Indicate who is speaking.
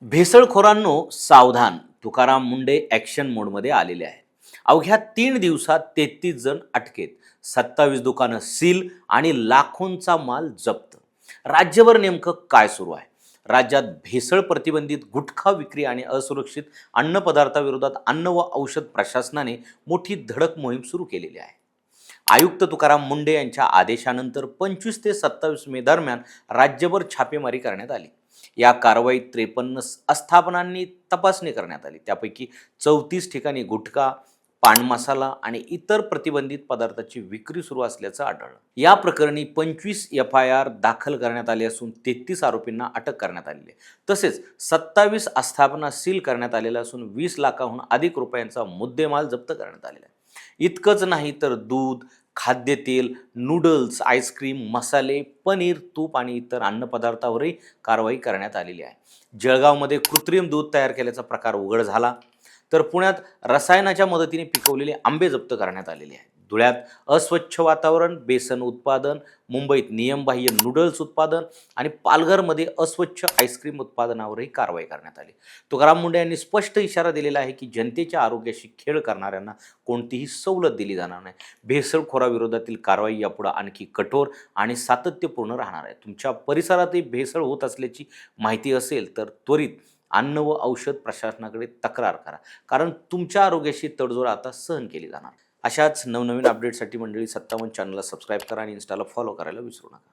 Speaker 1: भेसळखोरांनो सावधान, तुकाराम मुंडे ॲक्शन मोडमध्ये आलेले आहेत. अवघ्या 3 दिवसात 33 जण अटकेत, 27 दुकानं सील आणि लाखोंचा माल जप्त. राज्यभर नेमकं काय सुरू आहे? राज्यात भेसळ प्रतिबंधित गुटखा विक्री आणि असुरक्षित अन्नपदार्थाविरोधात अन्न व औषध प्रशासनाने मोठी धडक मोहीम सुरू केलेली आहे. आयुक्त तुकाराम मुंडे यांच्या आदेशानंतर 25 ते 27 मे दरम्यान राज्यभर छापेमारी करण्यात आली. या कारवाईत 53 आस्थापनांनी तपासणी करण्यात आली. त्यापैकी 34 ठिकाणी गुटखा, पान मसाला आणि इतर प्रतिबंधित पदार्थाची विक्री सुरू असल्याचं आढळलं. या प्रकरणी 25 FIR दाखल करण्यात आले असून 33 आरोपींना अटक करण्यात आलेली आहे. तसेच 27 आस्थापना सील करण्यात आलेल्या असून 20 लाखांहून अधिक रुपयांचा मुद्देमाल जप्त करण्यात आलेला आहे. इतकंच नाही तर दूध, खाद्यतेल, नूडल्स, आईस्क्रीम, मसाले, पनीर, तूप आणि इतर अन्नपदार्थावरही कारवाई करण्यात आलेली आहे. जळगावमध्ये कृत्रिम दूध तयार केल्याचा प्रकार उघड झाला, तर पुण्यात रसायनाच्या मदतीने पिकवलेले आंबे जप्त करण्यात आलेले आहेत. धुळ्यात अस्वच्छ वातावरण, बेसन उत्पादन, मुंबईत नियमबाह्य नूडल्स उत्पादन आणि पालघरमध्ये अस्वच्छ आईस्क्रीम उत्पादनावरही कारवाई करण्यात आली. तुकाराम मुंडे यांनी स्पष्ट इशारा दिलेला आहे की जनतेच्या आरोग्याशी खेळ करणाऱ्यांना कोणतीही सवलत दिली जाणार नाही. भेसळखोराविरोधातील कारवाई यापुढे आणखी कठोर आणि सातत्यपूर्ण राहणार आहे. तुमच्या परिसरातही भेसळ होत असल्याची माहिती असेल तर त्वरित अन्न व औषध प्रशासनाकडे तक्रार करा, कारण तुमच्या आरोग्याशी तडजोड आता सहन केली जाणार. अशाच नवनवीन अपडेटसाठी मंडळी 57 चॅनलला सबस्क्राईब करा आणि इन्स्टाला फॉलो करायला विसरू नका.